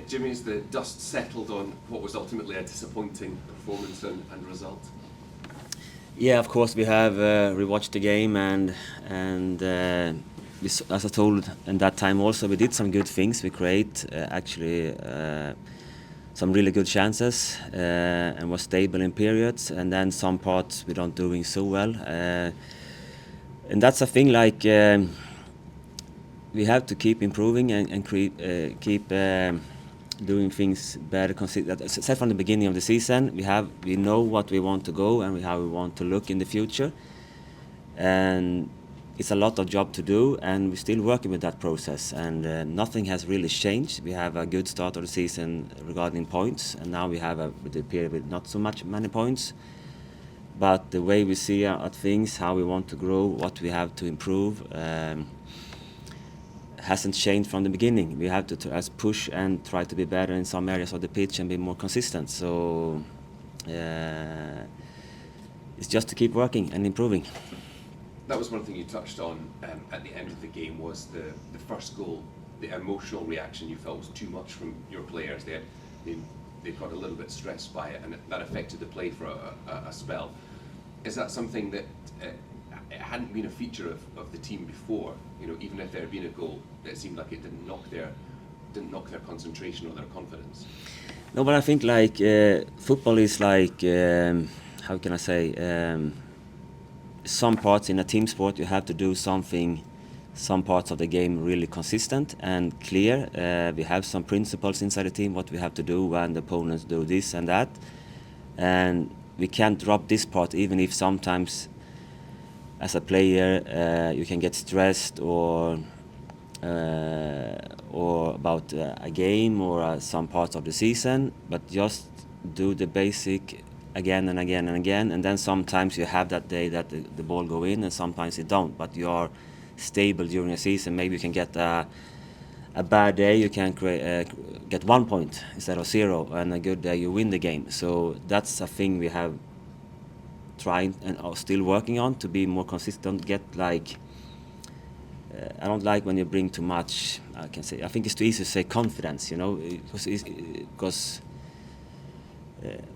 Jimmy, has the dust settled on what was ultimately a disappointing performance and result? Yeah, of course we have rewatched the game and as I told in that time also, we did some good things. We create actually some really good chances and was stable in periods, and then some parts we don't doing so well. And that's a thing like we have to keep improving and keep doing things better. Said from the beginning of the season, we know what we want to go and how we want to look in the future, and it's a lot of job to do, and we're still working with that process. And nothing has really changed. We have a good start of the season regarding points, and now we have a period with not so many points. But the way we see at things, how we want to grow, what we have to improve. Hasn't changed from the beginning. We have to push and try to be better in some areas of the pitch and be more consistent. So it's just to keep working and improving. That was one thing you touched on at the end of the game, was the first goal. The emotional reaction you felt was too much from your players. They got a little bit stressed by it, and that affected the play for a spell. Is that something that it hadn't been a feature of the team before? You know, even if there had been a goal, it seemed like it didn't knock their concentration or their confidence. No, but I think like football is like how can I say? Some parts in a team sport you have to do something. Some parts of the game really consistent and clear. We have some principles inside the team what we have to do when the opponents do this and that, and we can't drop this part even if sometimes as a player you can get stressed or about a game or some parts of the season, but just do the basic again and again and again, and then sometimes you have that day that the ball go in and sometimes it don't, but you are stable during a season. Maybe you can get a bad day, you can get 1 point instead of 0, and a good day you win the game. So that's a thing we have trying and are still working on, to be more consistent. Get like I don't like when you bring too much. I think it's too easy to say confidence, you know, because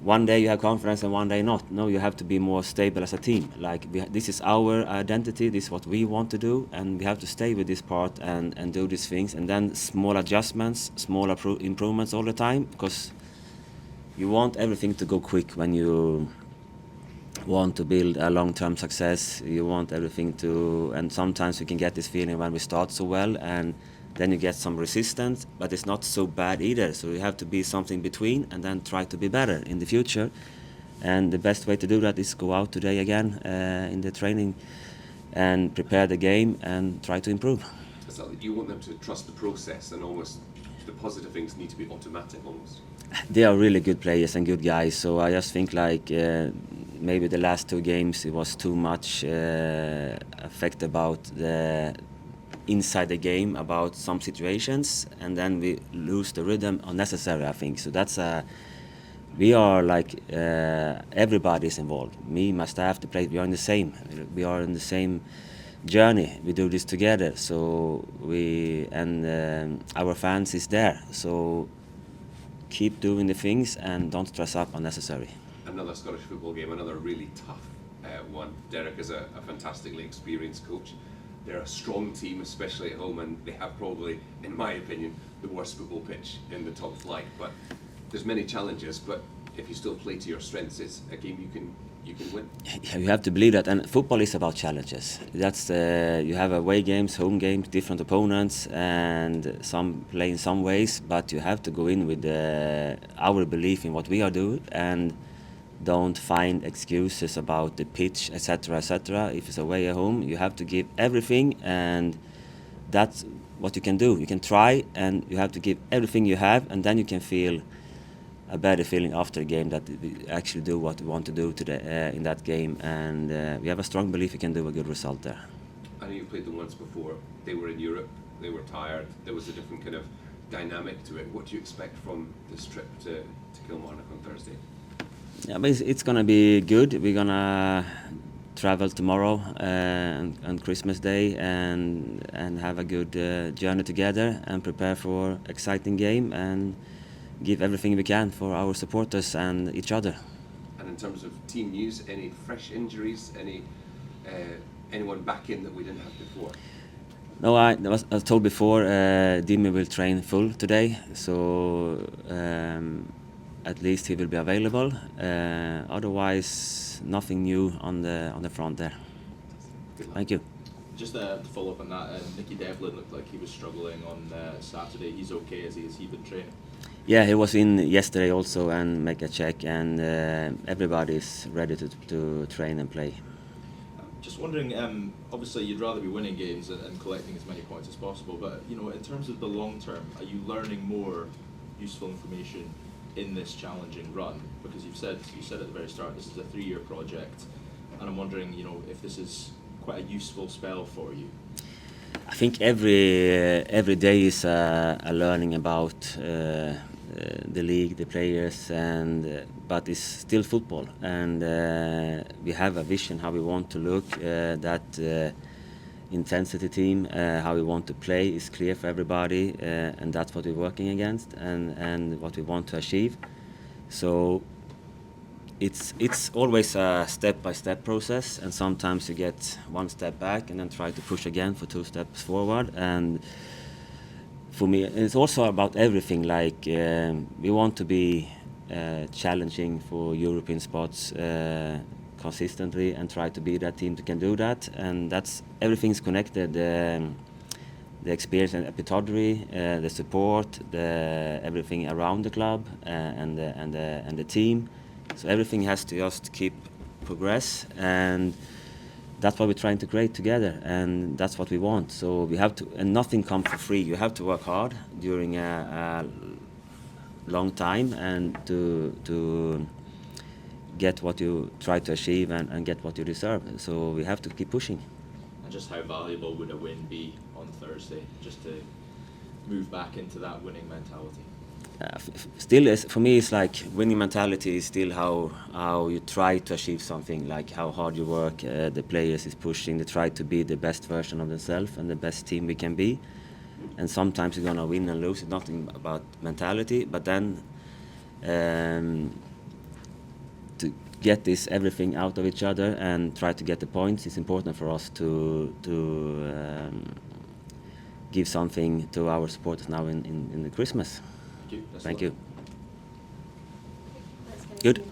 one day you have confidence and one day not. No, you have to be more stable as a team. Like this is our identity, this is what we want to do, and we have to stay with this part and do these things, and then small adjustments, small improvements all the time, because you want everything to go quick when you want to build a long-term success. You want everything to, and sometimes you can get this feeling when we start so well and then you get some resistance, but it's not so bad either. So you have to be something between and then try to be better in the future. And the best way to do that is go out today again in the training and prepare the game and try to improve. So you want them to trust the process, and almost the positive things need to be automatic almost. They are really good players and good guys, so I just think like maybe the last 2 games it was too much effect about the inside the game, about some situations, and then we lose the rhythm unnecessary, I think. So that's we are like everybody's involved. Me, my staff, the players, we are in the same. We are in the same journey. We do this together. So our fans is there. So keep doing the things and don't stress up unnecessary. Another Scottish football game, another really tough one. Derek is a fantastically experienced coach. They're a strong team, especially at home, and they have probably, in my opinion, the worst football pitch in the top flight. But there's many challenges, but if you still play to your strengths, it's a game you can win. Yeah, you have to believe that, and football is about challenges. That's you have away games, home games, different opponents, and some play in some ways, but you have to go in with our belief in what we are doing, and don't find excuses about the pitch, etc., etc. If it's away at home, you have to give everything, and that's what you can do. You can try, and you have to give everything you have, and then you can feel a better feeling after the game that we actually do what we want to do today in that game, and we have a strong belief we can do a good result there. I know you played them once before. They were in Europe, they were tired, there was a different kind of dynamic to it. What do you expect from this trip to Kilmarnock on Thursday? Yeah, but it's gonna be good. We're gonna travel tomorrow and Christmas Day and have a good journey together and prepare for exciting game and give everything we can for our supporters and each other. And in terms of team news, any fresh injuries, anyone back in that we didn't have before? No, I was told before, Dimi will train full today, so at least he will be available. Otherwise, nothing new on the front there. Thank you. Just to follow up on that, Nicky Devlin looked like he was struggling on Saturday. He's okay, has he been training? Yeah, he was in yesterday also and make a check, and everybody's ready to train and play. Just wondering, obviously you'd rather be winning games and collecting as many points as possible, but you know, in terms of the long term, are you learning more useful information in this challenging run? Because you said at the very start this is a 3-year project, and I'm wondering, you know, if this is quite a useful spell for you. I think every day is a learning about the league, the players, but it's still football, and we have a vision how we want to look. That intensity team, how we want to play is clear for everybody, and that's what we're working against and what we want to achieve. So it's always a step-by-step process, and sometimes you get one step back and then try to push again for 2 steps forward. And for me, it's also about everything. Like we want to be challenging for European spots consistently and try to be that team that can do that. And that's everything's connected. The experience and epitodry, the support, everything around the club and the team. So everything has to just keep progress, and that's what we're trying to create together, and that's what we want. So we have to, and nothing comes for free. You have to work hard during a long time and to get what you try to achieve and get what you deserve. So we have to keep pushing. And just how valuable would a win be on Thursday, just to move back into that winning mentality? Still, for me, it's like winning mentality is still how you try to achieve something, like how hard you work, the players is pushing, they try to be the best version of themselves and the best team we can be. And sometimes you're gonna win and lose, it's nothing about mentality, but then to get this everything out of each other and try to get the points, it's important for us to give something to our supporters now in the Christmas. Thank you. Thank you. Let's go. Good.